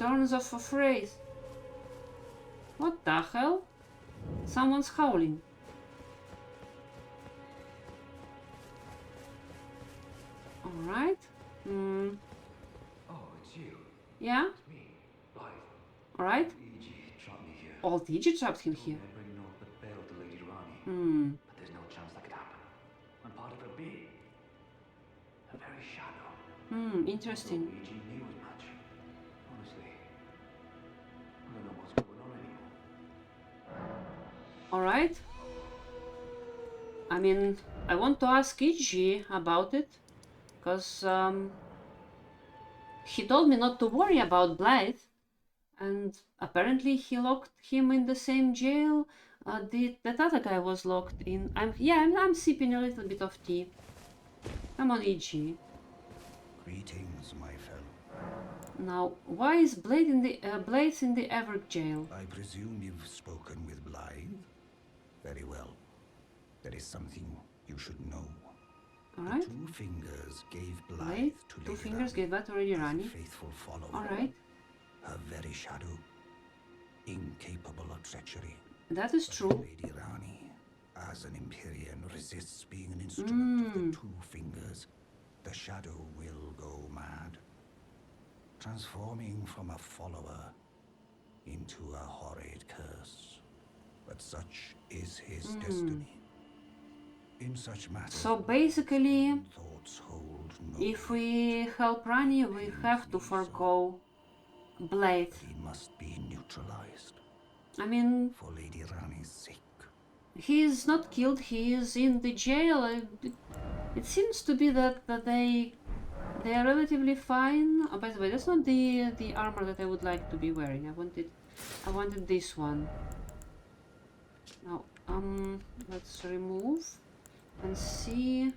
turns of a phrase. What the hell? Someone's howling. Alright. Oh, it's you. Yeah? It's me, Blaidd. Alright. Iji trapped me here. Old Iji trapped him here. Told me I'd bring naught but bale to Lady Rani. But there's no chance that could happen. I'm part of her being. Her very shadow. Interesting. Iji knew as much. Honestly, I don't know what's going on anymore. Alright. I mean, I want to ask Iji about it, because he told me not to worry about Blaidd, and apparently he locked him in the same jail that other guy was locked in. I'm sipping a little bit of tea. Come on, Iji. Greetings, my fellow. Now, why is Blaidd's in the Everg jail? I presume you've spoken with Blaidd? Very well. There is something you should know. Alright. The Two Fingers gave Blaidd, Blaidd to Two Lady Fingers Rani gave that to Lady as a Rani. faithful follower. Alright. Her very shadow, incapable of treachery. That is But true. Lady Rani, as an Empyrean, resists being an instrument of the Two Fingers. The shadow will go mad, transforming from a follower into a horrid curse. But such is his destiny. In such matters, So basically, thoughts hold no if we help Rani, we have to forgo Blaidd. he must be neutralized I mean, for Lady Rani's sake. he is not killed, he is in the jail. It seems to be that they are relatively fine. Oh, by the way, that's not the armor that I would like to be wearing. I wanted this one. Now, let's remove and see.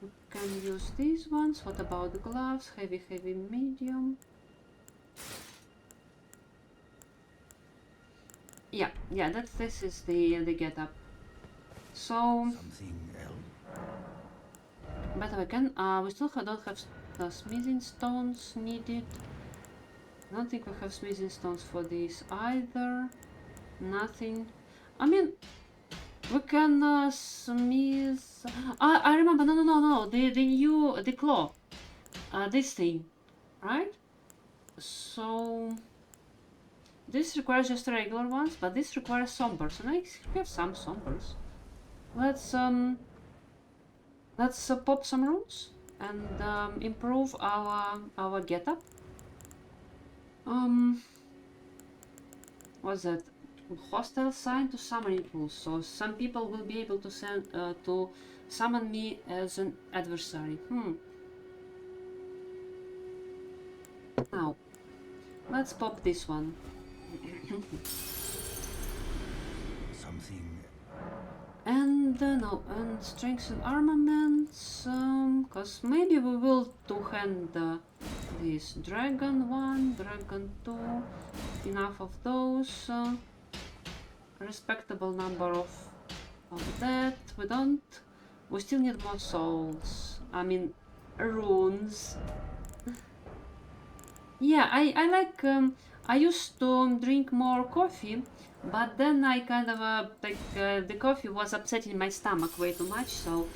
We can use these ones. What about the gloves? Heavy, medium. Yeah, this is the getup. So, Something else? but we still don't have the smithing stones needed. I don't think we have smithing stones for this either. Nothing. I mean, we can smith. I remember. No. The claw. This thing, right? So this requires just regular ones, but this requires sombers, and I have some sombers. Let's pop some runes and improve our getup. What's that? Hostile sign to summoning pools. So some people will be able to summon me as an adversary. Now, let's pop this one. Something. And and strengthen armaments. Cause maybe we will two-hand this dragon 1, dragon 2. Enough of those. Respectable number of that. We still need more souls. I mean, runes. Yeah, I like. I used to drink more coffee, but then I kind of the coffee was upsetting my stomach way too much, so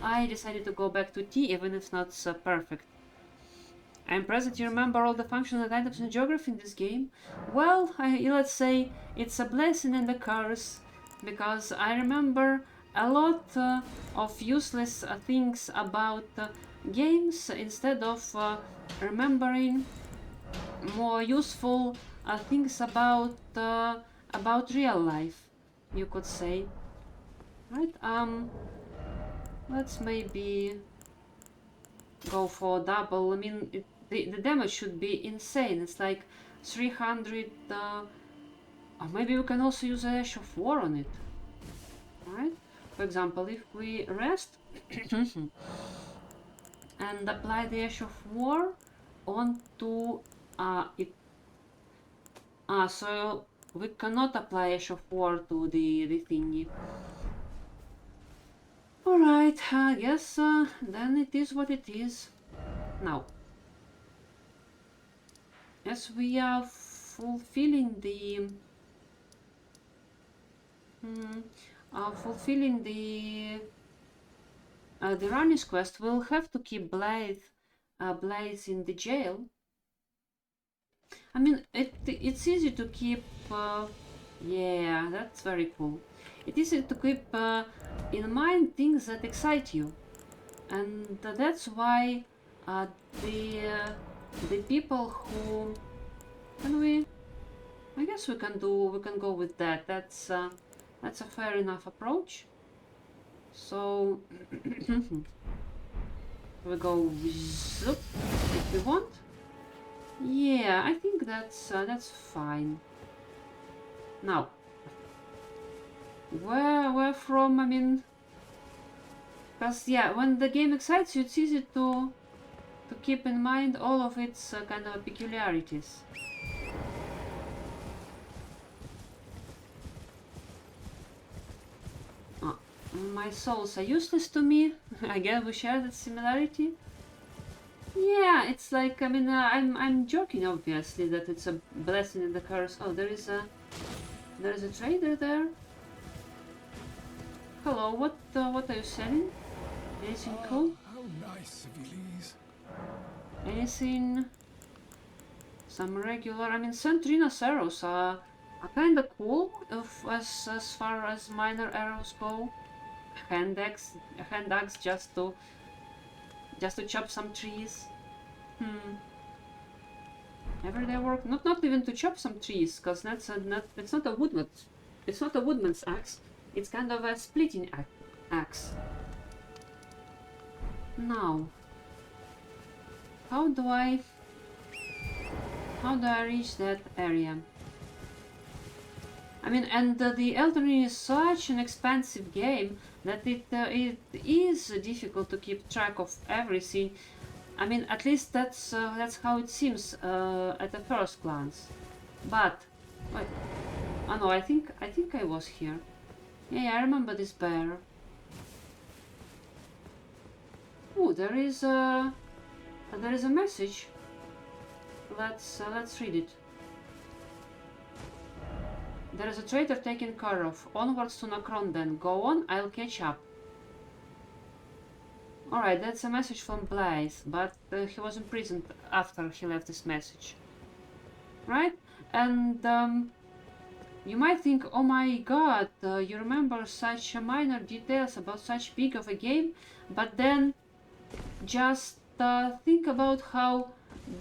I decided to go back to tea, even if not perfect. I'm impressed that you remember all the functions and items in geography in this game. Well, let's say it's a blessing and a curse, because I remember a lot of useless things about games instead of remembering more useful things about real life, you could say. Right? Let's maybe go for double. I mean, the damage should be insane. It's like 300. Or maybe we can also use Ash of War on it. Right? For example, if we rest and apply the Ash of War onto it. So we cannot apply Ash of War to the thingy. Alright, I guess then it is what it is. Now, as we are fulfilling the Rani's quest, we'll have to keep Blaidd in the jail. I mean, it's easy to keep. Yeah, that's very cool. It's easy to keep in mind things that excite you, and that's why the people who can we. I guess we can go with that. That's a fair enough approach. So we go zoop if we want. Yeah, I think that's fine. Now, where from? I mean, because yeah, when the game excites you, it's easy to keep in mind all of its kind of peculiarities. My souls are useless to me. I guess we share that similarity. Yeah, it's like, I mean, I'm joking obviously that it's a blessing and a curse. Oh, there is a trader there. Hello, what are you selling? Anything cool? How nice of you, Lise. Anything? Some regular. I mean, Centrina's arrows are kind of cool as far as minor arrows go. Hand axe just to chop some trees. Everyday work, not even to chop some trees, because it's not a woodman's axe. It's kind of a splitting axe. Now, how do I reach that area? I mean, and the Elden Ring is such an expansive game that it is difficult to keep track of everything. I mean, at least that's how it seems at the first glance. But wait, oh no, I think I was here. Yeah, I remember this bear. Oh, there is a message. Let's read it. There is a traitor taken care of. Onwards to Nokron then. Go on, I'll catch up. Alright, that's a message from Blaidd, but he was imprisoned after he left this message. Right? And you might think, oh my god, you remember such minor details about such big of a game, but then just think about how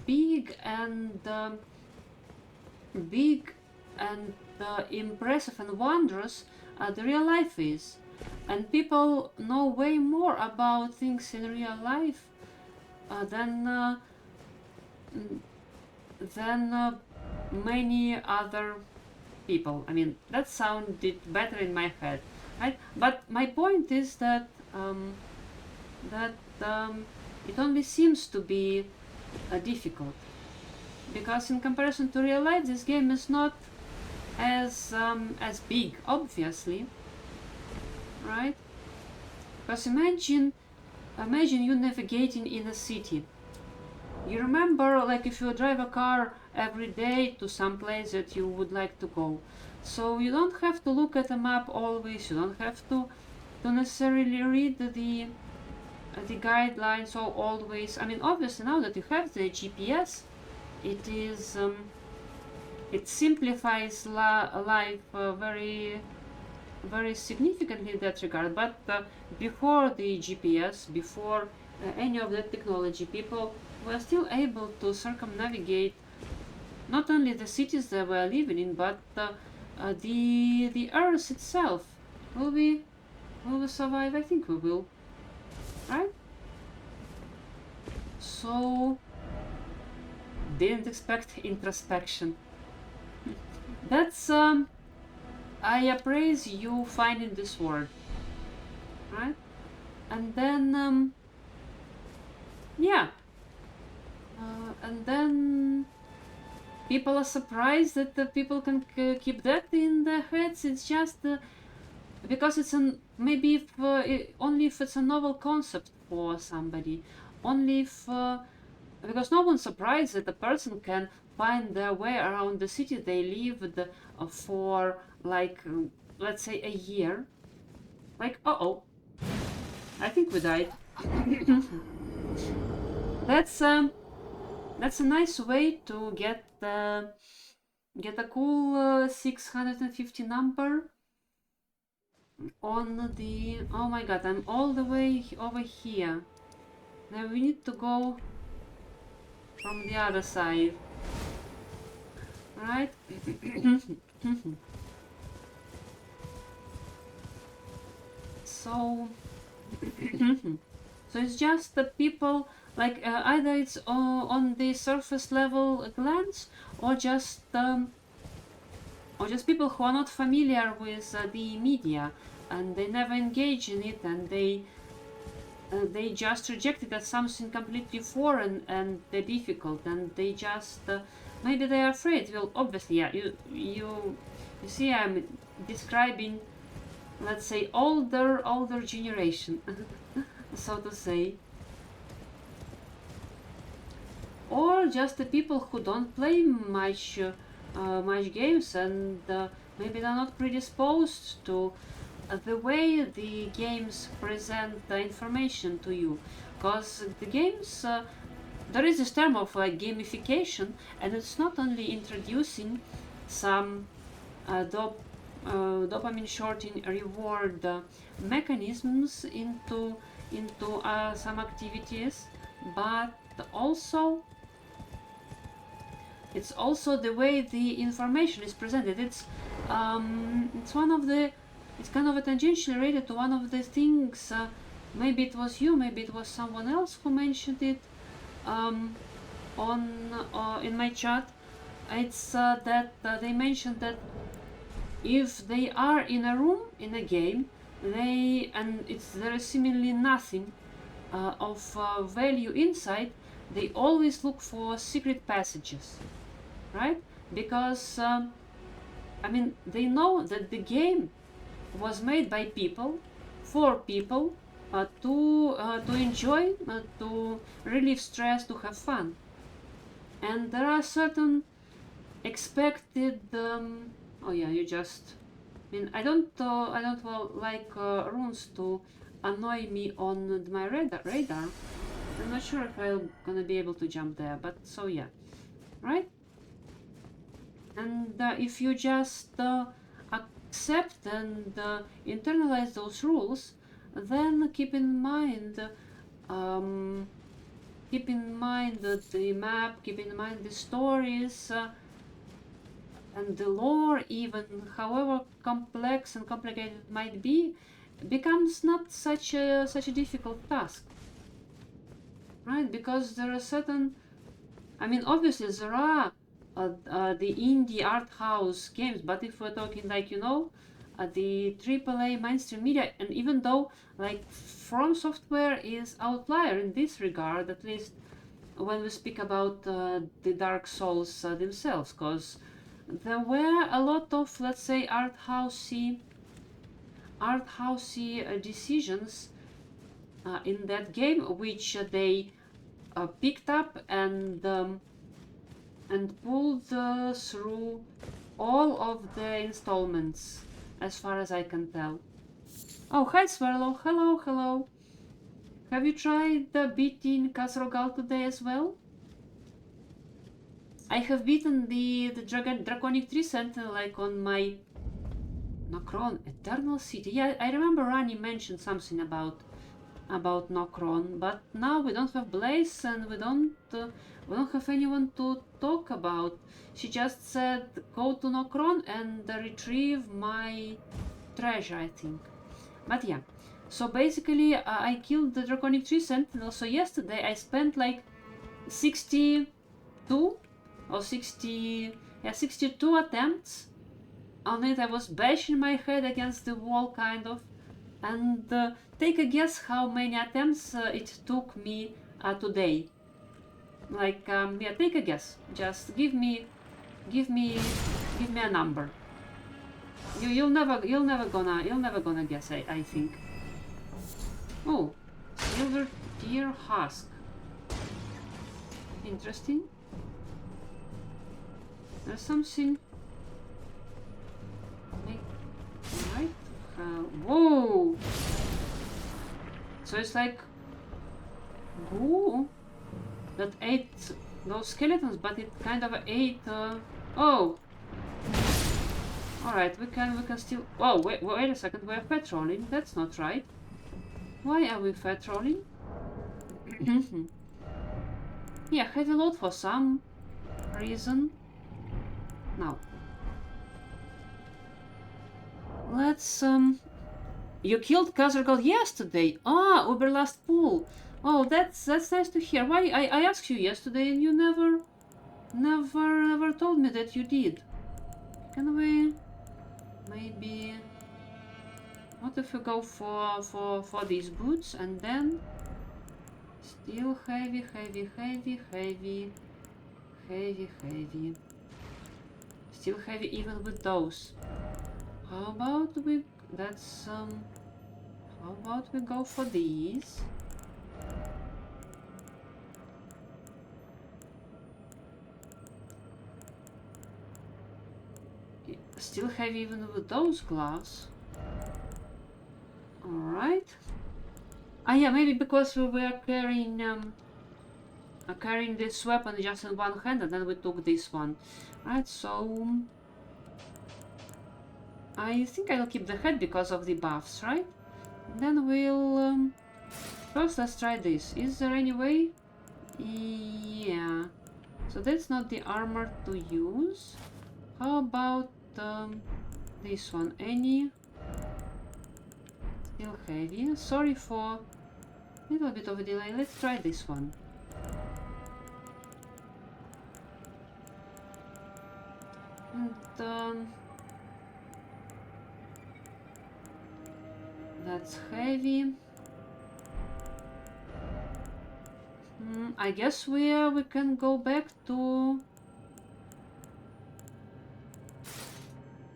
big and impressive and wondrous the real life is, and people know way more about things in real life than many other people. I mean, that sounded better in my head, right? But my point is that it only seems to be difficult, because in comparison to real life, this game is not as big, obviously, right? Because imagine you navigating in a city. You remember, like, if you drive a car every day to some place that you would like to go, so you don't have to look at a map always. You don't have to necessarily read the guidelines or always. I mean, obviously now that you have the GPS, it is it simplifies life very very significantly in that regard. But before the GPS, before any of that technology, people were still able to circumnavigate not only the cities they were living in, but the Earth itself. Will we survive? I think we will. Right? So, didn't expect introspection. That's I appraise you finding this word, right? And then yeah, and then people are surprised that the people can keep that in their heads. It's just because it's maybe if only if it's a novel concept for somebody, only if because no one's surprised that a person can find their way around the city they lived for like let's say a year. Like, uh-oh, I think we died. That's a nice way to get a cool 650 number on the... Oh my god, I'm all the way over here. Now we need to go from the other side, right? So so it's just the people, like either it's on the surface level glance, or just people who are not familiar with the media and they never engage in it, and they just reject it as something completely foreign and difficult, and they just maybe they are afraid. Well, obviously, yeah, you see, I'm describing, let's say, older generation, so to say, or just the people who don't play much games, and maybe they're not predisposed to the way the games present the information to you, because the games, there is this term of like gamification, and it's not only introducing some dopamine shorting reward mechanisms into some activities, but also it's also the way the information is presented. It's one of the... It's kind of a tangentially related to one of the things, maybe it was you, maybe it was someone else who mentioned it in my chat. It's that they mentioned that if they are in a room in a game, there is seemingly nothing of value inside, they always look for secret passages, right? Because I mean, they know that the game was made by people, for people, to enjoy, to relieve stress, to have fun. And there are certain expected... oh yeah, you just... I mean, I don't like runes to annoy me on my radar. I'm not sure if I'm gonna be able to jump there, but so yeah, right? And if you just accept and internalize those rules, then keep in mind the map, keep in mind the stories, and the lore, even however complex and complicated it might be, becomes not such a difficult task, right? Because there are certain... I mean, obviously there are the indie art house games, but if we're talking like, you know, the AAA mainstream media, and even though like From Software is outlier in this regard, at least when we speak about the Dark Souls themselves, because there were a lot of, let's say, art housey decisions in that game, which they picked up and pulled through all of the installments, as far as I can tell. Oh, hi Swirlo, hello. Have you tried beating Kasrogal today as well? I have beaten the Draconic Tree Sentinel, like on my Nokron Eternal City. Yeah, I remember Rani mentioned something about Nokron, but now we don't have Blaze, and we don't have anyone to talk about. She just said go to Nokron and retrieve my treasure, I think. But yeah, so basically I killed the Draconic Tree Sentinel. So yesterday I spent like 62 attempts on it. I was bashing my head against the wall, kind of. And take a guess how many attempts it took me today. Like, yeah, take a guess. Just give me a number. You'll never gonna guess. I think. Oh, silver deer husk. Interesting. There's something. Right? Whoa! So it's like goo that ate those skeletons, but it kind of ate. Oh! Alright, we can still. Oh, wait a second. We're patrolling. That's not right. Why are we patrolling? Yeah, heavy load for some reason. Now, let's You killed Kazergal yesterday. Ah, Uber last pool. Oh, that's nice to hear. Why I asked you yesterday and you never told me that you did. Can we maybe? What if we go for these boots and then still heavy. Still heavy even with those. How about we? How about we go for these? Still heavy even with those gloves. Alright. Ah yeah, maybe because we were carrying this weapon just in one hand and then we took this one. Right, so I think I'll keep the head because of the buffs, right? Then we'll first let's try this. Is there any way? Yeah. So that's not the armor to use. How about this one? Any? Still heavy. Sorry for a little bit of a delay. Let's try this one. And that's heavy. I guess we can go back to.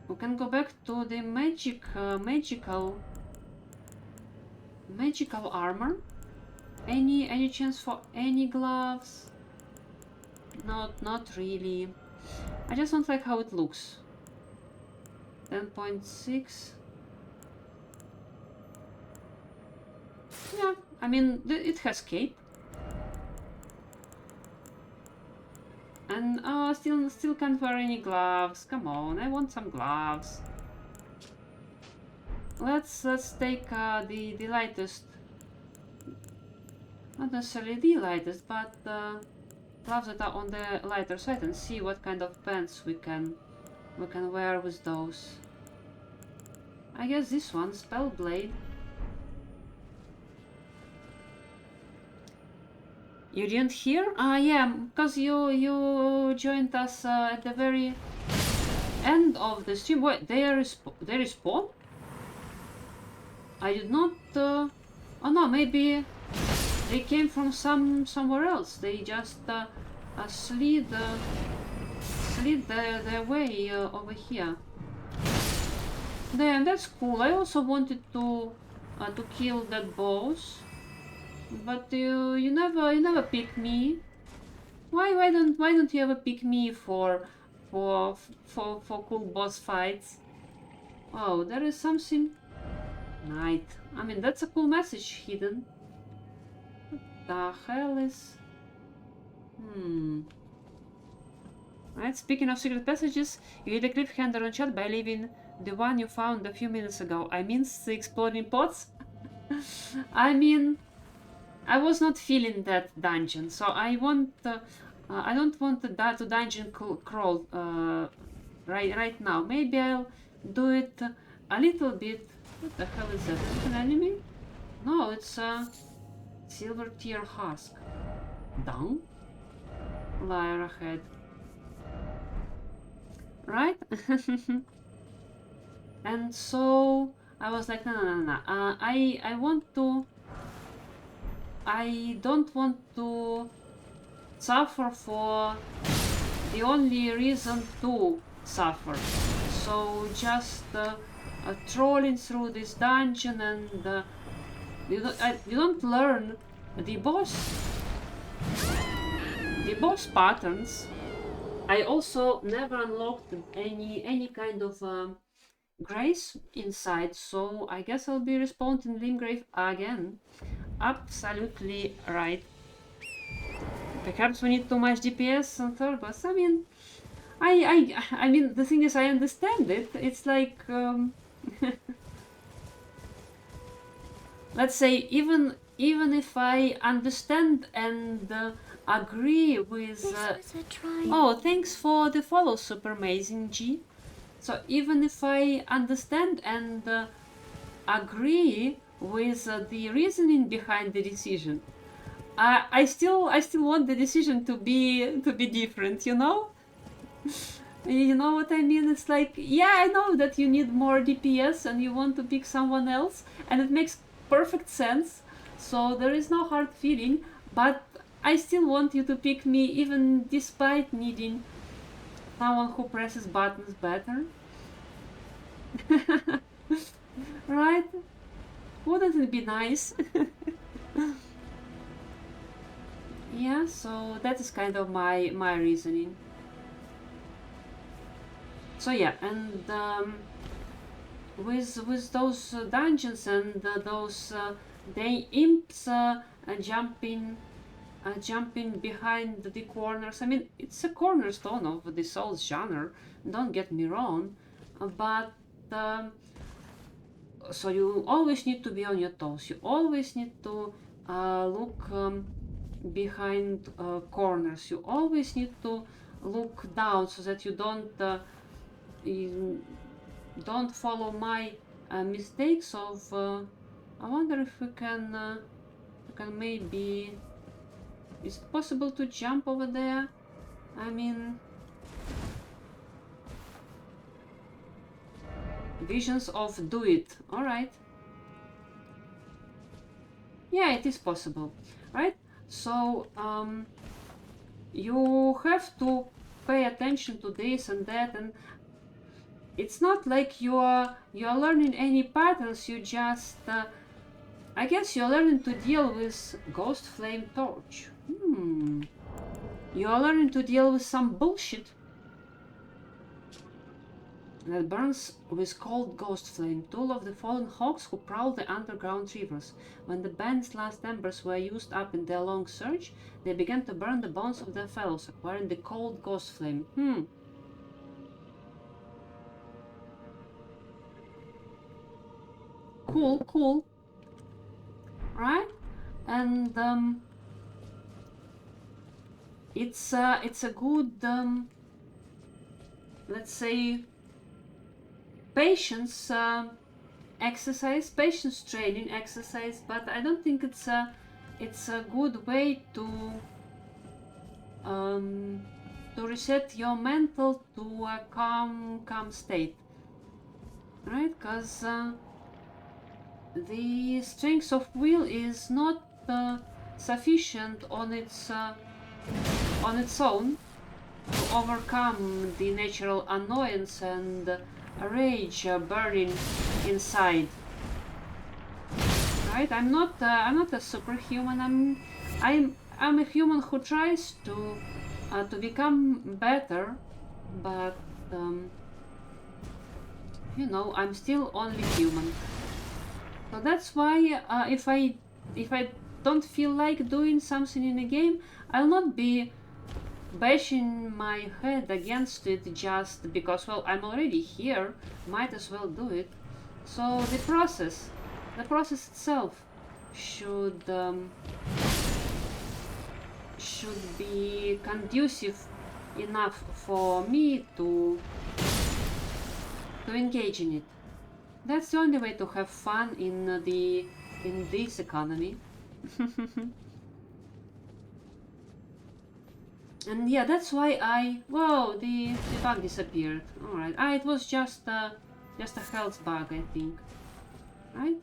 We can go back to the magical armor. Any chance for any gloves? Not really. I just don't like how it looks. 10.6. Yeah, I mean it has cape. And still can't wear any gloves. Come on, I want some gloves. Let's take the lightest, not necessarily the lightest, but gloves that are on the lighter side and see what kind of pants we can wear with those. I guess this one, Blaidd. You didn't hear? Yeah, because you joined us at the very end of the stream. Wait, they respawn? I did not. Oh no, maybe they came from somewhere else. They just slid their way over here. Damn, that's cool. I also wanted to kill that boss. But you never pick me. Why don't you ever pick me for cool boss fights? Oh, there is something. Night. I mean, that's a cool message hidden. What the hell is? Right. Speaking of secret passages, you hit a cliffhanger on chat by leaving the one you found a few minutes ago. I mean, the exploding pots. I mean. I was not feeling that dungeon, so I don't want to dungeon crawl right now. Maybe I'll do it a little bit. What the hell is that? Is it an enemy? No, it's a silver tier husk. Down? Liar ahead. Right? And so I was like, no. I don't want to suffer for the only reason to suffer. So just trolling through this dungeon and you don't learn the boss the boss patterns. I also never unlocked any kind of grace inside, so I guess I'll be respawning Limgrave again. Absolutely right. Perhaps we need too much DPS on Turbos. I mean, I mean, the thing is, I understand it. It's like, let's say, even if I understand and agree with. Oh, thanks for the follow, Super Amazing G. So even if I understand and agree with the reasoning behind the decision, I still want the decision to be different, you know? You know what I mean? It's like, yeah, I know that you need more DPS and you want to pick someone else, and it makes perfect sense. So there is no hard feeling, but I still want you to pick me even despite needing someone who presses buttons better. Right? Wouldn't it be nice? Yeah, so that is kind of my reasoning. So yeah, and with those dungeons and those the imps jumping behind the corners. I mean, it's a cornerstone of the Souls genre. Don't get me wrong, but so you always need to be on your toes. You always need to look behind corners. You always need to look down so that you don't follow my mistakes of. I wonder if we can maybe. Is it possible to jump over there? I mean, visions of do it. All right. Yeah, it is possible, right? So you have to pay attention to this and that, and it's not like you're learning any patterns. You just I guess you're learning to deal with Ghost Flame Torch. You're learning to deal with some bullshit that burns with cold ghost flame, tool of the fallen hawks who prowl the underground rivers. When the band's last embers were used up in their long search, they began to burn the bones of their fellows, acquiring the cold ghost flame. Cool. Right? And it's a good let's say patience exercise, patience training exercise, but I don't think it's a good way to reset your mental to a calm state, right? Because the strength of will is not sufficient on its own to overcome the natural annoyance and rage burning inside. Right? I'm not a superhuman. I'm a human who tries to become better, but you know, I'm still only human. So that's why if I don't feel like doing something in a game, I'll not be bashing my head against it just because, well, I'm already here, might as well do it. So the process itself should be conducive enough for me to engage in it. That's the only way to have fun in this economy. And yeah, that's why whoa, the bug disappeared. All right, it was just a health bug, I think. Right?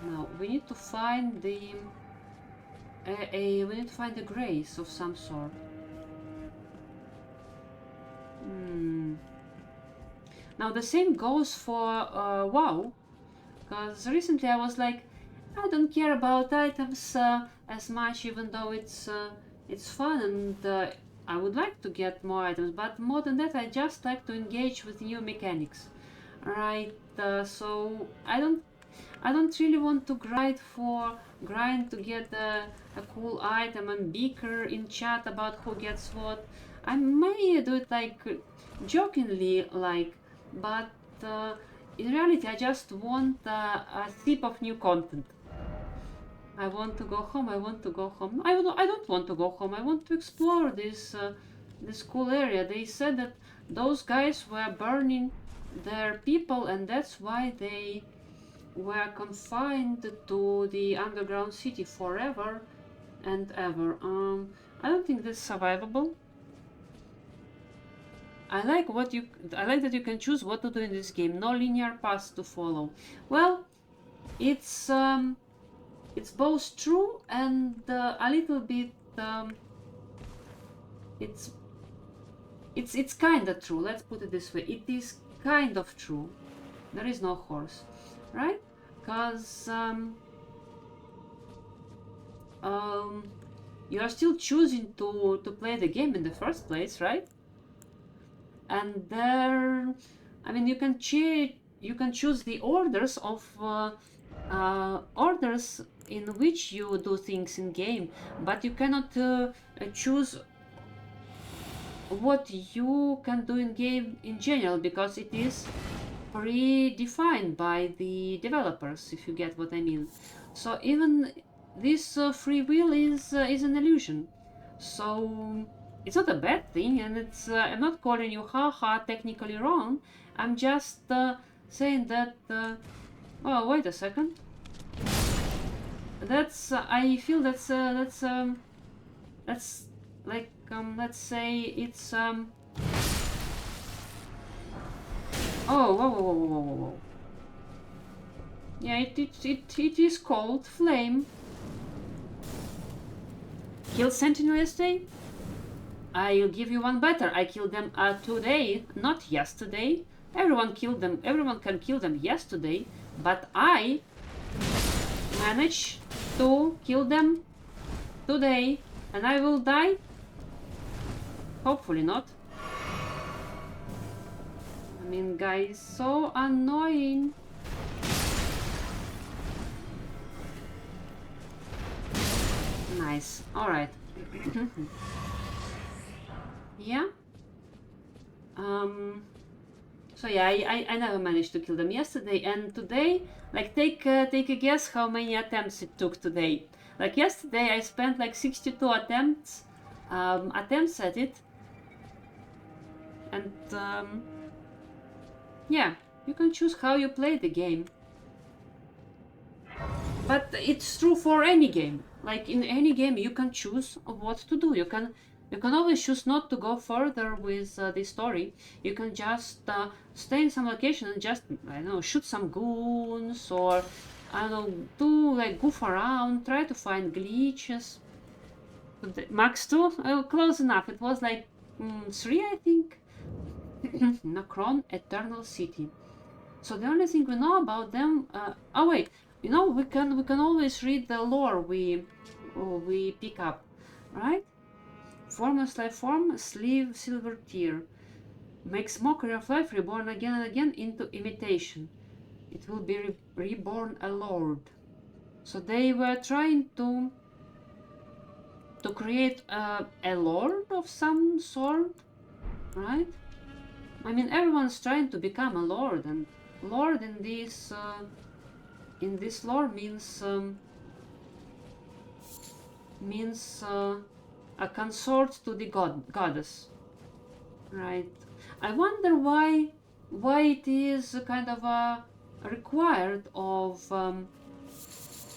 Now we need to find the we need to find a grace of some sort. Now the same goes for WoW, because recently I was like, I don't care about items as much, even though it's It's fun, and I would like to get more items, but more than that, I just like to engage with new mechanics, right? So I don't really want to grind to get a cool item and bicker in chat about who gets what. I may do it like jokingly, like, but in reality, I just want a sip of new content. I want to go home. I want to go home. I don't want to go home. I want to explore this cool area. They said that those guys were burning their people, and that's why they were confined to the underground city forever and ever. I don't think this is survivable. I like that you can choose what to do in this game. No linear path to follow. Well, it's both true and a little bit it's kind of true. Let's put it this way. It is kind of true. There is no horse, right? Because you are still choosing to play the game in the first place, right? And there, I mean, you can choose the orders of orders in which you do things in game, but you cannot choose what you can do in game in general, because it is predefined by the developers, if you get what I mean. So even this free will is an illusion. So it's not a bad thing, and it's I'm not calling you haha technically wrong. I'm just saying that oh, wait a second. That's I feel that's like let's say it's oh, whoa, whoa, whoa, whoa, whoa, whoa. Yeah, it is called Flame. Killed Sentinel yesterday? I'll give you one better. I killed them today, not yesterday. Everyone killed them. Everyone can kill them yesterday, but I managed to kill them today, and I will die. Hopefully not. I mean, guys, so annoying. Nice. All right. Yeah. So yeah, I never managed to kill them yesterday, and today, like, take a guess how many attempts it took today. Like yesterday, I spent like 62 attempts at it, and yeah, you can choose how you play the game. But it's true for any game. Like in any game, you can choose what to do. You can always choose not to go further with the story. You can just stay in some location and just, I don't know, shoot some goons, or I don't know, do like goof around, try to find glitches. Max 2? Close enough. It was like 3, I think. Nacron Eternal City. So the only thing we know about them. Oh wait, you know, we can always read the lore we pick up, right? Formless life form, sleeve, silver tear. Makes mockery of life, reborn again and again into imitation. It will be reborn a lord. So they were trying to create a lord of some sort, right? I mean, everyone's trying to become a lord, and lord in this lore means a consort to the goddess, right? I wonder why it is kind of required of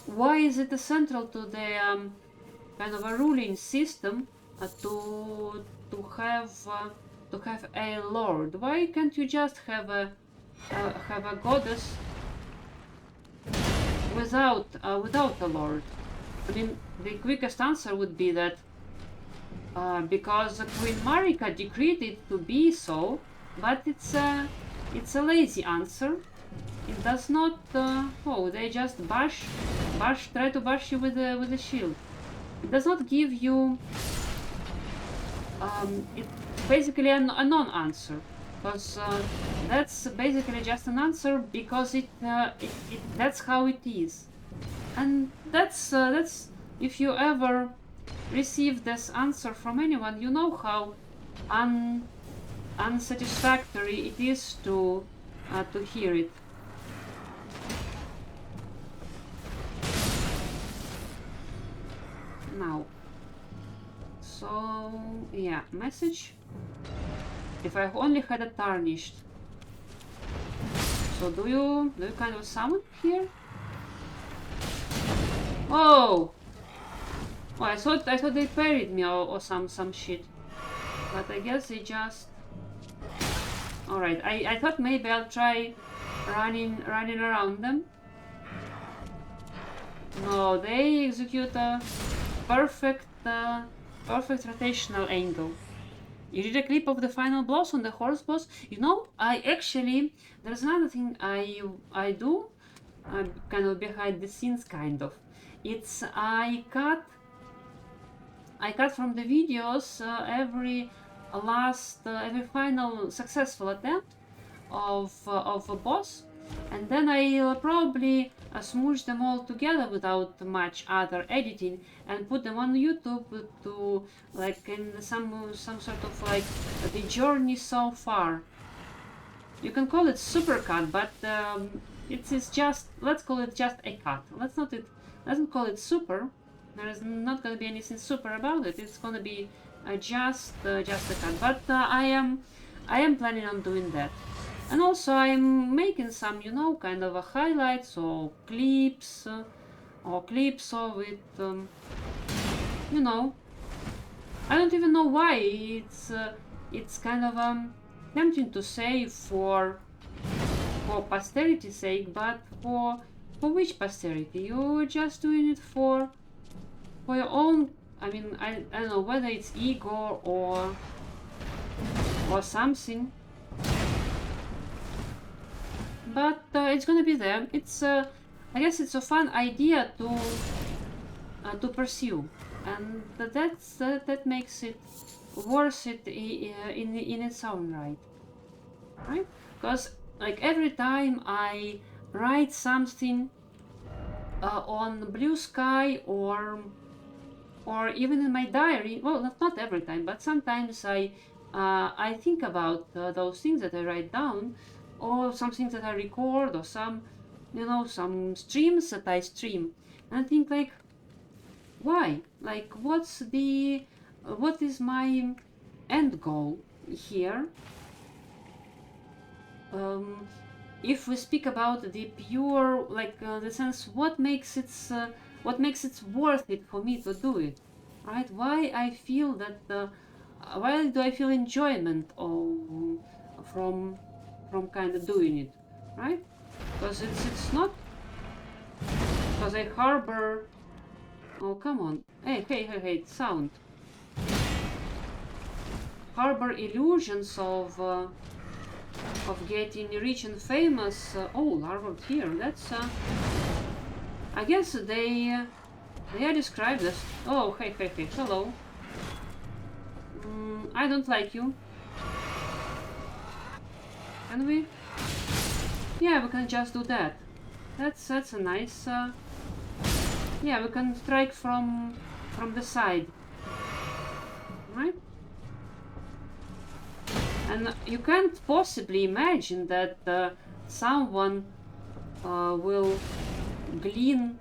why is it essential to the kind of a ruling system to have a lord? Why can't you just have a goddess without a lord? I mean, the quickest answer would be that because Queen Marika decreed it to be so, but it's a lazy answer. It does not. Oh, they just try to bash you with a shield. It does not give you it's basically a non-answer, because that's basically just an answer because that's how it is, and that's if you ever receive this answer from anyone, you know how unsatisfactory it is to hear it. Now, so yeah, message. If I only had a tarnished. So do you kind of summon here? Oh! Oh, I thought they parried me or some shit. But I guess they just... Alright, I thought maybe I'll try running around them. No, they execute a perfect rotational angle. You did a clip of the final boss on the horse boss. You know, there's another thing I do, kind of behind the scenes, kind of. It's I cut from the videos every final successful attempt of a boss, and then I'll probably smoosh them all together without much other editing and put them on YouTube to like in some sort of like the journey so far. You can call it supercut, but it's just, let's call it just a cut. Let's not call it super. There is not going to be anything super about it. It's going to be just a cut. But I am planning on doing that. And also I'm making some, you know, kind of a highlights or clips of it. You know, I don't even know why. It's kind of tempting to say for posterity's sake, but for which posterity? You're just doing it for your own. I mean, I don't know whether it's ego or something. But it's gonna be there. It's I guess it's a fun idea to pursue, and that makes it worth it in its own right, right? Because like every time I write something on Blue Sky or even in my diary, well, not every time, but sometimes I think about those things that I write down, or some things that I record, or some streams that I stream, and I think like, why? Like, what is my end goal here? If we speak about the pure, like the sense, what makes it worth it for me to do it, right? Why I feel that, why do I feel enjoyment from kind of doing it, right? Because it's not because I harbor. Oh, come on! Hey! Sound. Harbor illusions of getting rich and famous. Oh, larva here. That's I guess they are described as. Oh, hey! Hello. I don't like you. Can we? Yeah, we can just do that. That's a nice. Yeah, we can strike from the side, right? And you can't possibly imagine that someone will glean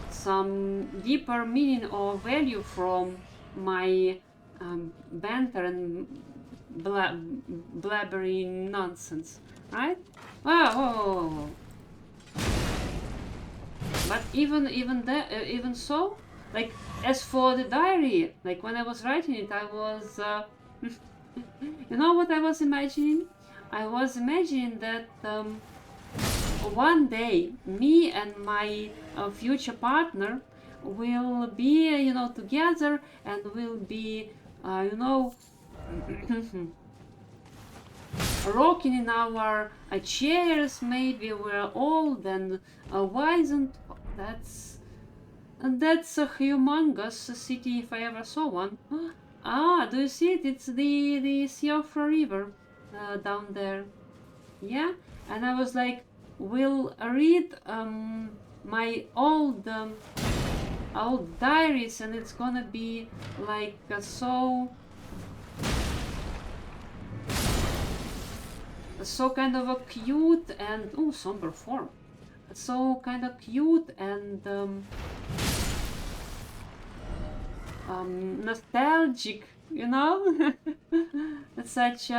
some deeper meaning or value from my banter and blabbering nonsense, right? Whoa. But even so, like, as for the diary, like when I was writing it, I was you know what I was imagining? I was imagining that one day me and my future partner will be, together, and will be, rocking in our chairs. Maybe we're old and wizened. That's a humongous city if I ever saw one. Ah, do you see it? It's the Siofra River down there. Yeah, and I was like, we'll read my old diaries, and it's gonna be like so kind of a cute and somber form, so kind of cute and nostalgic, you know. such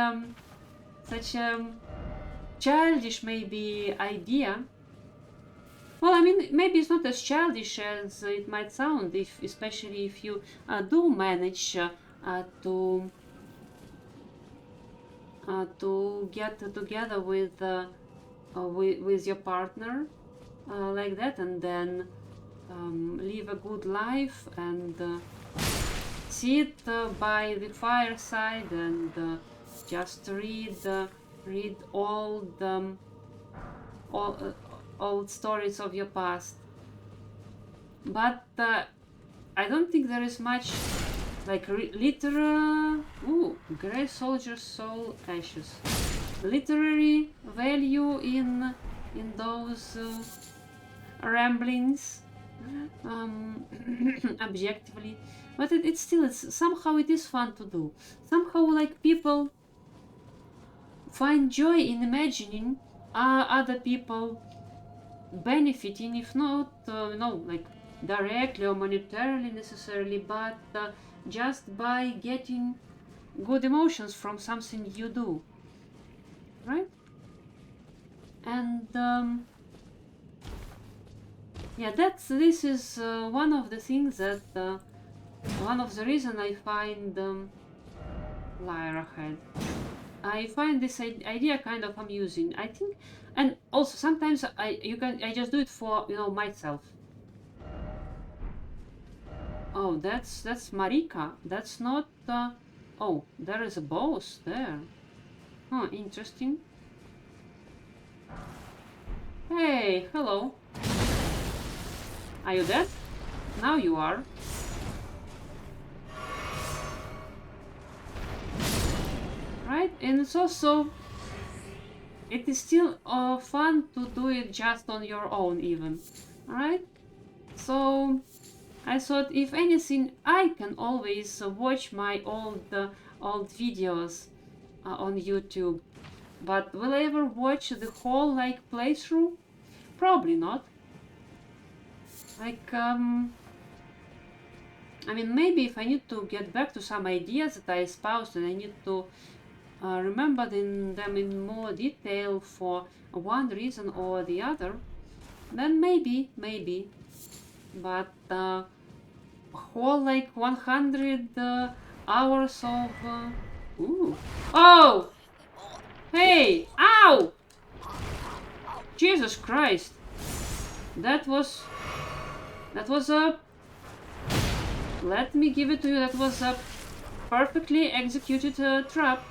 childish maybe idea. Well, I mean, maybe it's not as childish as it might sound, if especially if you do manage to get together with your partner like that, and then live a good life and sit by the fireside and just read old stories of your past. But I don't think there is much like literal Grey Soldier's Soul Ashes literary value in those ramblings objectively, but it's still somehow it is fun to do. Somehow like people find joy in imagining other people benefiting, if not like directly or monetarily necessarily, but just by getting good emotions from something you do, right? And yeah, this is one of the things that one of the reasons I find Lyra Head. I find this idea kind of amusing, I think, and also sometimes I just do it for myself. Oh, that's Marika. That's not. Oh, there is a boss there. Huh, interesting. Hey, hello. Are you dead? Now you are. Right? And it's also, it is still fun to do it just on your own even. Right? So I thought, if anything, I can always watch my old videos on YouTube. But will I ever watch the whole like playthrough? Probably not. Like I mean, maybe if I need to get back to some ideas that I espoused and I need to remember them in more detail for one reason or the other, then maybe. But whole like 100 hours of ooh. Oh! Hey! Ow! Jesus Christ! That was a... Let me give it to you, that was a perfectly executed trap.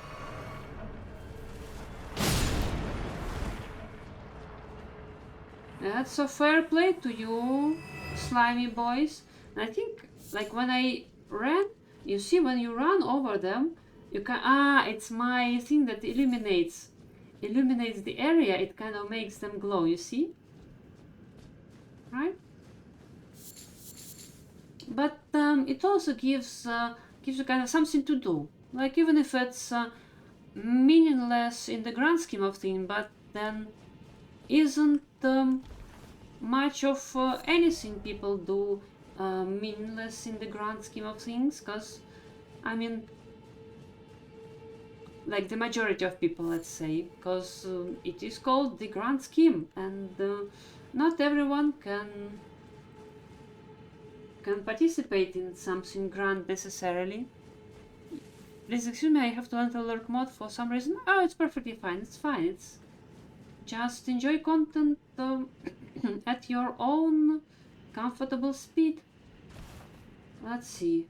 That's a fair play to you, slimy boys. And I think, like, when I ran, you see, when you run over them, you can... it's my thing that illuminates the area. It kind of makes them glow, you see? Right? But it also gives you kind of something to do. Like, even if it's meaningless in the grand scheme of things, but then isn't much of anything people do meaningless in the grand scheme of things, because I mean, like the majority of people, let's say, because it is called the grand scheme, and not everyone can participate in something grand necessarily. Please excuse me, I have to enter lurk mode for some reason. Oh, it's perfectly fine, it's fine, it's just enjoy content at your own comfortable speed. Let's see.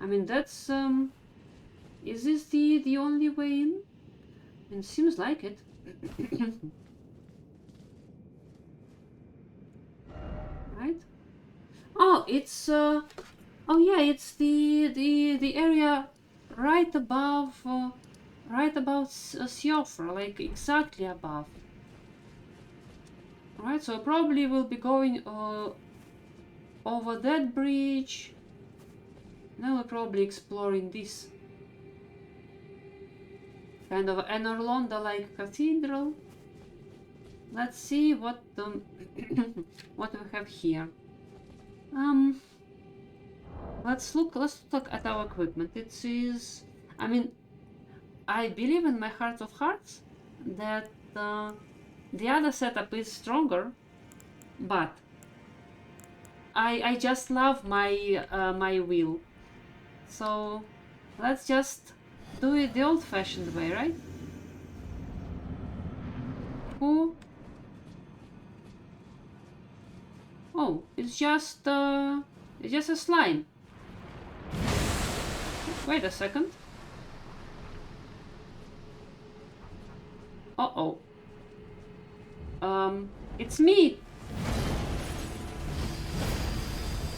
I mean, that's is this the only way in? It seems like it. Right? Oh, it's Oh yeah, it's the area right above Siofra, like exactly above. Right, so probably we'll be going over that bridge. Now we're probably exploring this kind of an Orlando-like cathedral. Let's see what what we have here. Let's look at our equipment. It is, I mean, I believe in my heart of hearts that the other setup is stronger, but I just love my my wheel. So let's just do it the old-fashioned way, right? Who? Oh, it's just a slime. Wait a second. Uh-oh. It's me.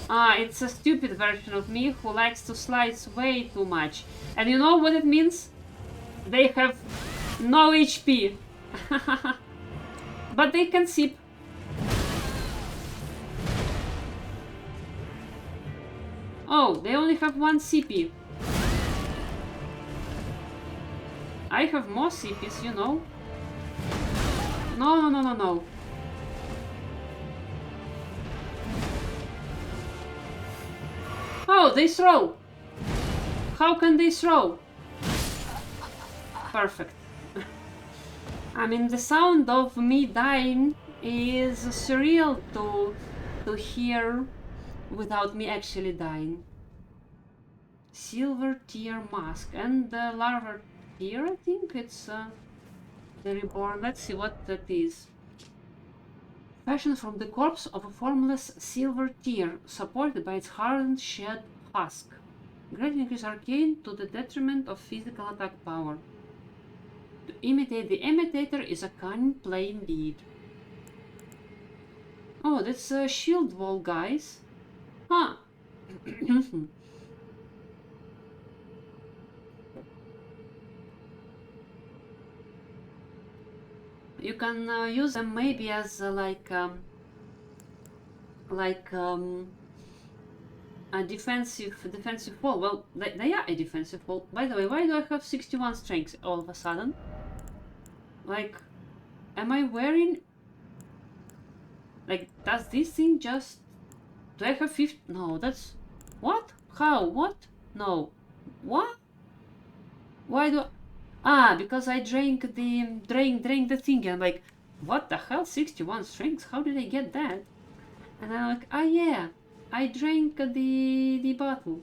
Ah, it's a stupid version of me who likes to slice way too much. And you know what it means? They have no HP. But they can sip. Oh, they only have one CP. I have more CPs, you know. No. Oh, they throw! How can they throw? Perfect. I mean, the sound of me dying is surreal to hear without me actually dying. Silver Tear Mask and the Larva Tear, I think it's the Reborn. Let's see what that is. Fashioned from the corpse of a formless silver tear, supported by its hardened shed husk. Greatly increase arcane to the detriment of physical attack power. To imitate the imitator is a cunning play indeed. Oh, that's a shield wall, guys. Huh. You can use them maybe as a defensive wall. Well, they are a defensive wall. By the way, why do I have 61 strength all of a sudden? Like, am I wearing... Like, does this thing just... Do I have 50? No, that's... What? How? What? No. What? Why do... Ah, because I drank the thing, and I'm like, what the hell? 61 strength? How did I get that? And I'm like, ah yeah, I drank the bottle.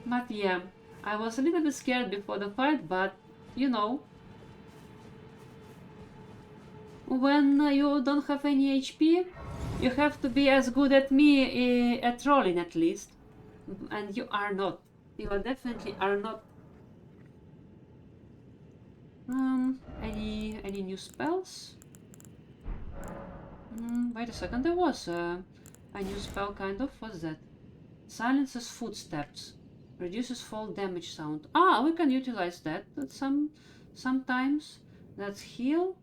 But yeah, I was a little bit scared before the fight, but you know, when you don't have any HP, you have to be as good at me at rolling at least, and you are not. You definitely are not. Any new spells? Wait a second, there was a new spell kind of. What's that? Silences footsteps. Reduces fall damage sound. Ah, we can utilize that sometimes. That's heal.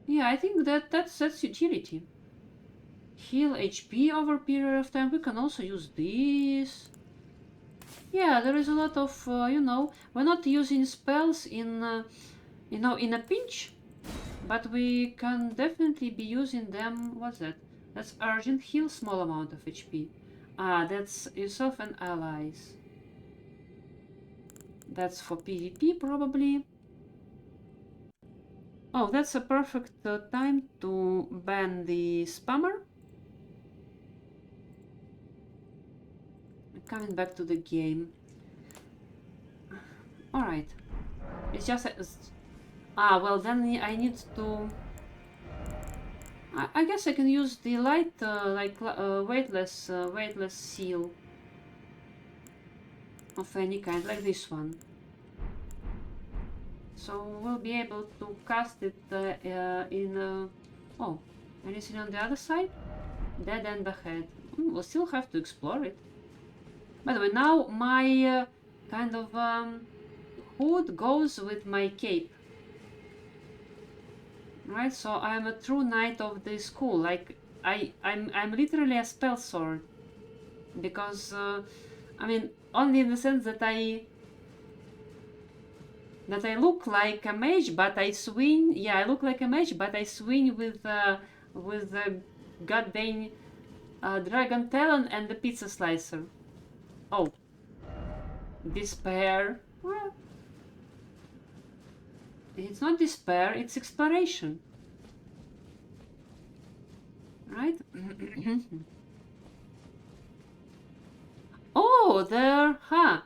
Yeah, I think that's utility. Heal HP over a period of time. We can also use this. Yeah, there is a lot of, you know, we're not using spells in, you know, in a pinch, but we can definitely be using them. What's that? That's urgent heal, small amount of HP. Ah, that's yourself and allies. That's for PvP probably. Oh, that's a perfect time to ban the spammer. Coming back to the game. Alright. It's just... Ah, well then I need to... I guess I can use the light, weightless seal. Of any kind, like this one. So we'll be able to cast it in... Oh, anything on the other side? Dead end ahead. We'll still have to explore it. By the way, now my kind of hood goes with my cape. Right, so I'm a true knight of the school. Like I'm literally a spell sword. Because I mean, only in the sense that I look like a mage, but I swing. Yeah, I look like a mage, but I swing with the goddamn dragon talon and the pizza slicer. Oh, despair. Well, it's not despair. It's exploration. Right? Oh, there, huh?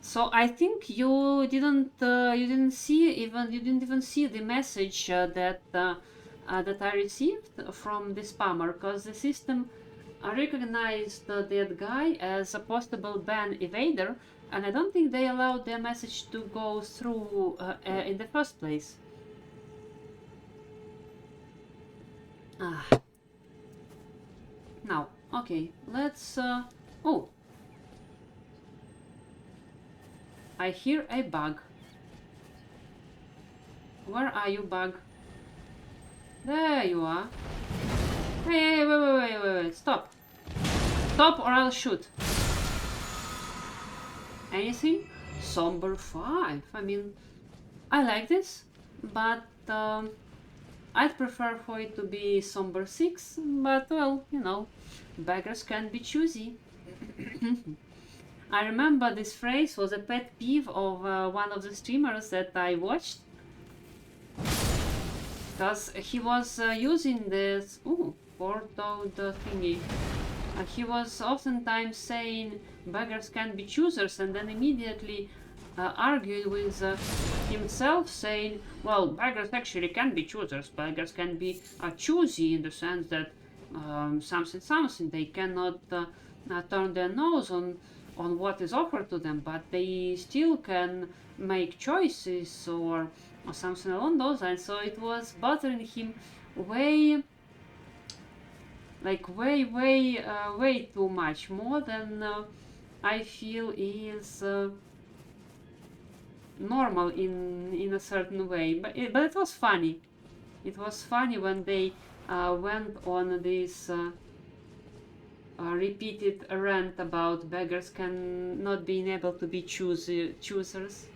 So I think you didn't even see the message that I received from the spammer, because the system recognized that guy as a possible ban evader, and I don't think they allowed their message to go through in the first place. Now, okay, let's. Oh, I hear a bug. Where are you, bug? There you are. Hey, wait, stop. Stop or I'll shoot. Anything? Somber 5. I mean, I like this, but I'd prefer for it to be Somber 6, but well, you know, beggars can be choosy. I remember this phrase was a pet peeve of one of the streamers that I watched, because he was using this four-toed thingy. He was oftentimes saying beggars can be choosers, and then immediately argued with himself, saying, well, beggars actually can be choosers. Beggars can be choosy in the sense that something they cannot turn their nose on what is offered to them, but they still can make choices or something along those lines. So it was bothering him way too much, more than I feel is normal in a certain way. But it was funny. It was funny when they went on this repeated rant about beggars can not being able to be choosers.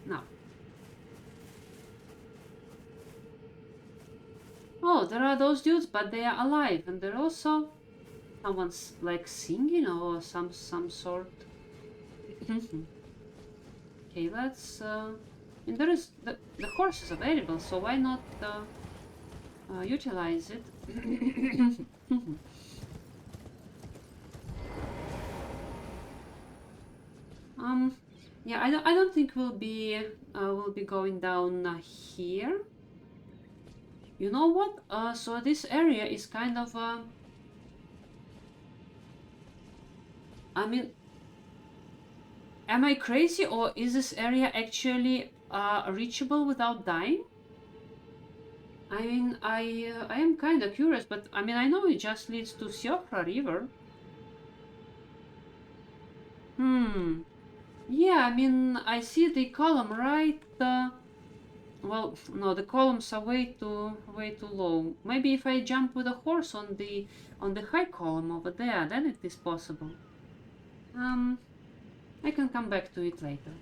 Now. Oh, there are those dudes, but they are alive, and they're also someone's like singing or some sort. Okay, let's. And there is the horse is available, so why not utilize it? Yeah, I don't think we'll be going down here. You know what? So this area is kind of. I mean, am I crazy, or is this area actually reachable without dying? I mean, I am kind of curious, but I mean, I know it just leads to Siofra River. Yeah, I mean, I see the column right. Well, no, the columns are way too low. Maybe if I jump with a horse on the high column over there, then it is possible. I can come back to it later.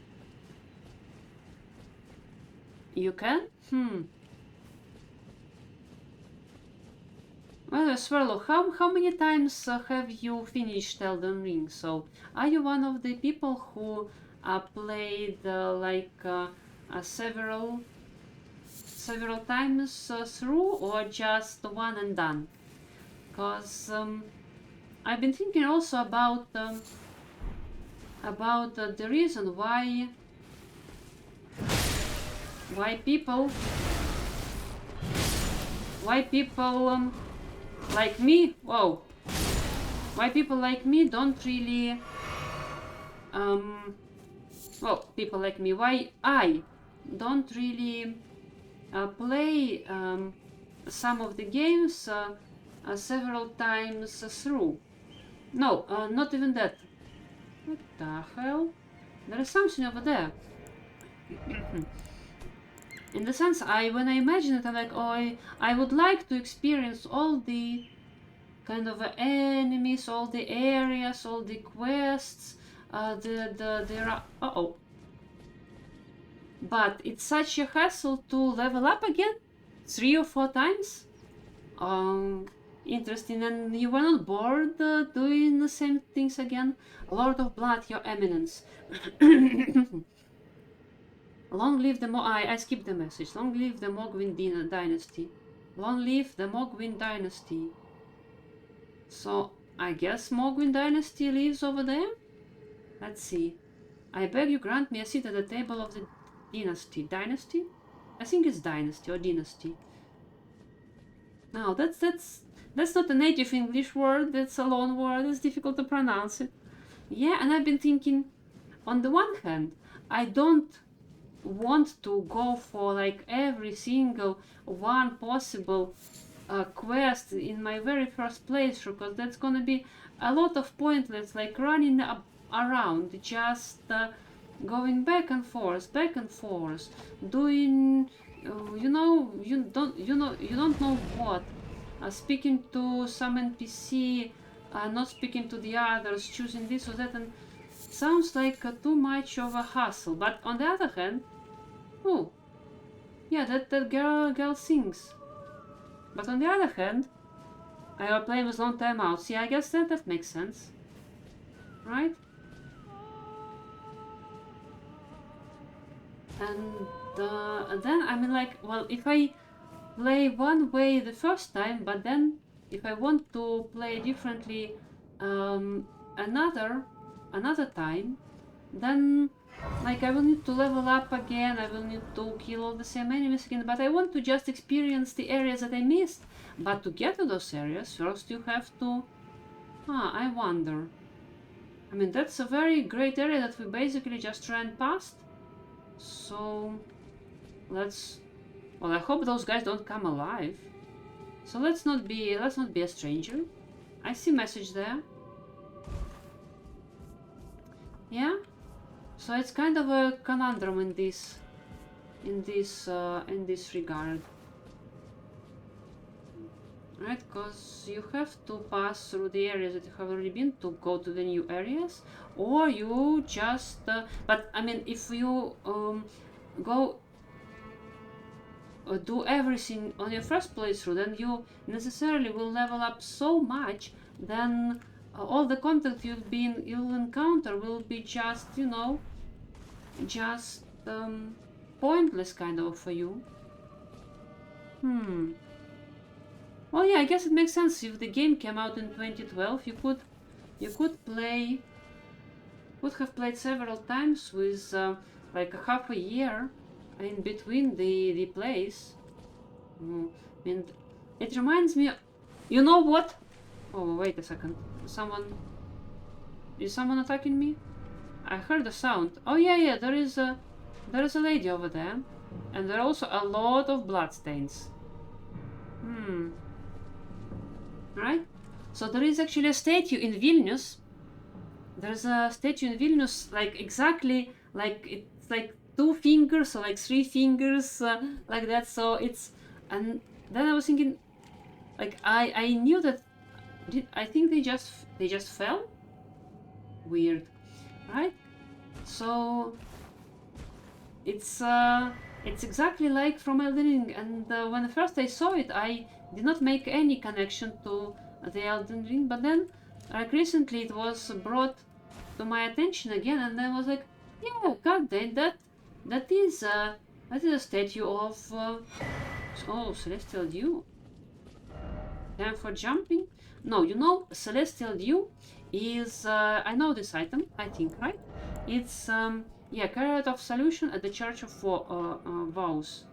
You can? Well, Swirlo, how many times have you finished Elden Ring? So, are you one of the people who played several times through, or just one and done? Because I've been thinking also about the reason why people like me, why people like me don't really, people like me, why I don't really play some of the games several times through. No, not even that. What the hell? There is something over there. In the sense, when I imagine it, I'm like, oh, I would like to experience all the kind of enemies, all the areas, all the quests, uh-oh. But it's such a hassle to level up again, 3 or 4 times. Interesting, and you were not bored doing the same things again? Lord of Blood, your eminence. Long live the I skipped the message. Long live the Mogwin dynasty. Long live the Mogwin dynasty. So, I guess Mogwin dynasty lives over there? Let's see. I beg you grant me a seat at the table of the dynasty. Dynasty? I think it's dynasty or dynasty. Now, that's not a native English word. That's a loan word. It's difficult to pronounce it. Yeah, and I've been thinking, on the one hand, I don't want to go for like every single one possible quest in my very first playthrough, because that's gonna be a lot of pointless, like running around, just going back and forth, doing you don't know what, speaking to some NPC, not speaking to the others, choosing this or that, and sounds like too much of a hassle. But on the other hand, oh, yeah, that girl sings. But on the other hand, I was playing with long timeouts. Yeah, I guess that makes sense, right? And then I mean, like, well, if I play one way the first time, but then if I want to play differently another time, then like I will need to level up again, I will need to kill all the same enemies again, but I want to just experience the areas that I missed. But to get to those areas, first you have to... I wonder. I mean, that's a very great area that we basically just ran past. So, let's... Well, I hope those guys don't come alive. So let's not be a stranger. I see message there. Yeah? So it's kind of a conundrum in this regard. Right, because you have to pass through the areas that you have already been to go to the new areas, or you just... but I mean, if you go do everything on your first playthrough, then you necessarily will level up so much, then all the content you'll encounter will be just, you know, just pointless kind of for you. Well, yeah, I guess it makes sense. If the game came out in 2012, you could have played several times with like a half a year in between the plays. And it reminds me, you know what? Oh, wait a second. Is someone attacking me? I heard a sound. Oh yeah, there is a lady over there, and there are also a lot of bloodstains. Right? So there is actually a statue in Vilnius. There's a statue in Vilnius, like exactly like it's like 2 fingers or like 3 fingers, like that. So it's, and then I was thinking, like I knew that. I think they just fell. Weird, right? So it's exactly like from Elden Ring, and when first I saw it, I did not make any connection to the Elden Ring, but then like recently it was brought to my attention again, and I was like, yeah, god damn, that is a statue of Celestial Dew. Time for jumping? No, you know, Celestial Dew is I know this item, I think, right? It's yeah, carrot of solution at the Church of Vows.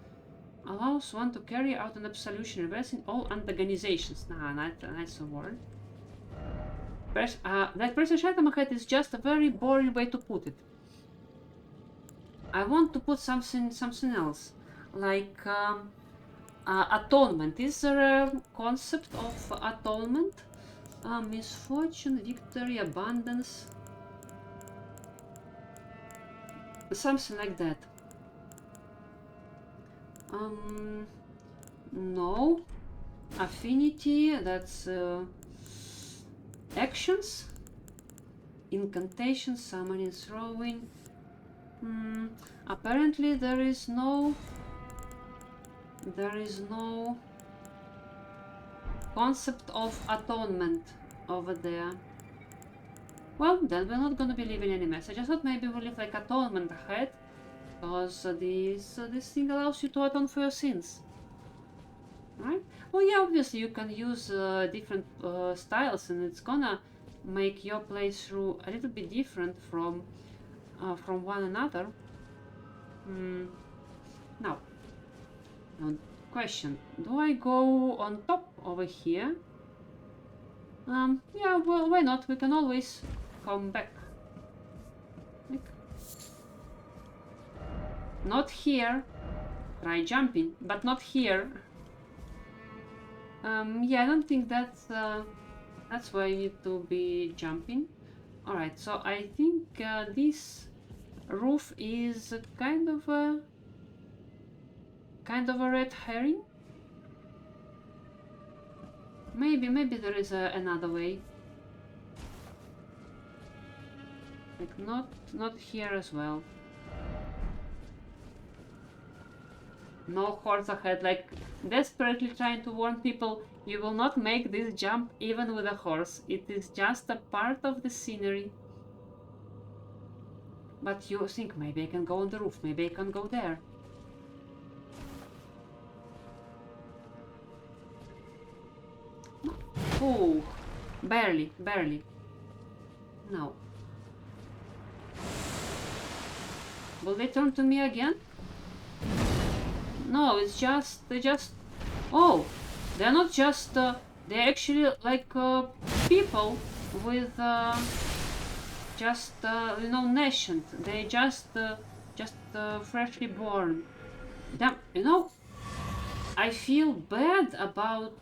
Allows one to carry out an absolution, reversing all antagonizations. Nah, nice word. That precious item ahead is just a very boring way to put it. I want to put something else. like atonement. Is there a concept of atonement? Misfortune, victory, abundance, something like that. No. Affinity, that's actions. Incantation, summoning, throwing. Apparently there is no concept of atonement over there. Well, then we're not gonna be leaving any message. I thought maybe we'll leave like atonement ahead, because this thing allows you to atone for your sins, right? Well, yeah, obviously you can use different styles, and it's gonna make your playthrough a little bit different from one another. Now, question: do I go on top over here? Yeah, well, why not? We can always come back. Like, not here. Try jumping, but not here. Yeah, I don't think that's where you need to be jumping. Alright, so I think this roof is kind of a red herring. Maybe there is another way. Like not here as well. No horse ahead, like desperately trying to warn people, you will not make this jump even with a horse. It is just a part of the scenery. But you think, maybe I can go on the roof, maybe I can go there. Oh, barely. No. Will they turn to me again? No, it's just, oh, they're not just, they're actually like people with you know, nascent. They just freshly born. Damn, you know, I feel bad about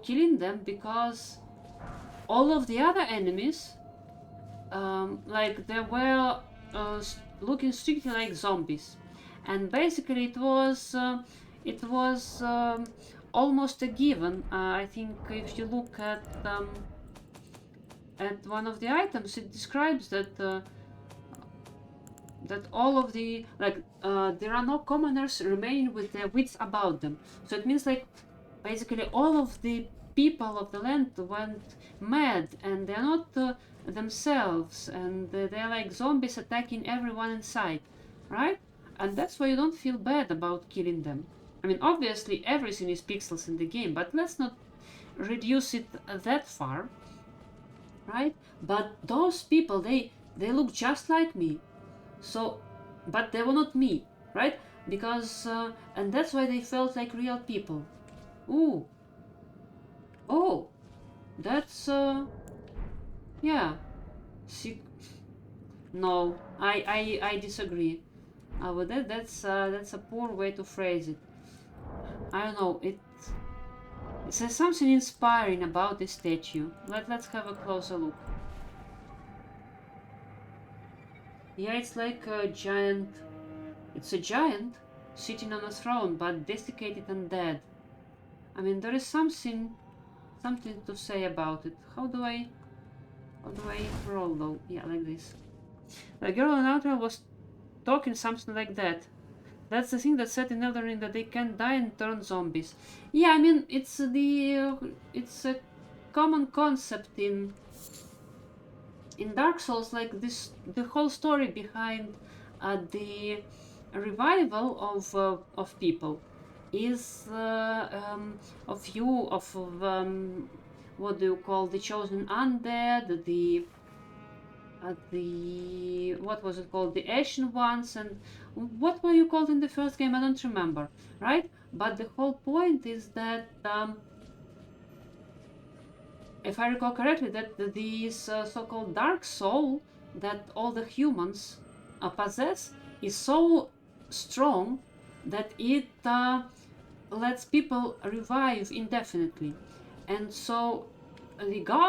killing them, because all of the other enemies, like they were looking strictly like zombies, and basically it was almost a given. I think if you look at one of the items, it describes that that all of the, like, there are no commoners remaining with their wits about them. So it means like basically all of the people of the land went mad, and they're not themselves, and they're like zombies attacking everyone in sight, right? And that's why you don't feel bad about killing them. I mean, obviously everything is pixels in the game, but let's not reduce it that far, right? But those people, they look just like me. So, but they were not me, right? Because, and that's why they felt like real people. Ooh. Oh. That's, yeah. No, I disagree. That's a poor way to phrase it. I don't know, there's something inspiring about this statue. Let's have a closer look. Yeah, it's like a giant. It's a giant sitting on a throne, but desiccated and dead. I mean, there is something to say about it. How do I roll though? Yeah, like this. The girl on outer was talking something like that. That's the thing that said in Elden Ring, that they can die and turn zombies. Yeah, I mean, it's a common concept in Dark Souls, like this, the whole story behind the revival of people is of what do you call, the chosen undead, the what was it called, the Ashen Ones, and what were you called in the first game? I don't remember, right? But the whole point is that if I recall correctly, that this so-called dark soul that all the humans possess is so strong that it lets people revive indefinitely. And so the god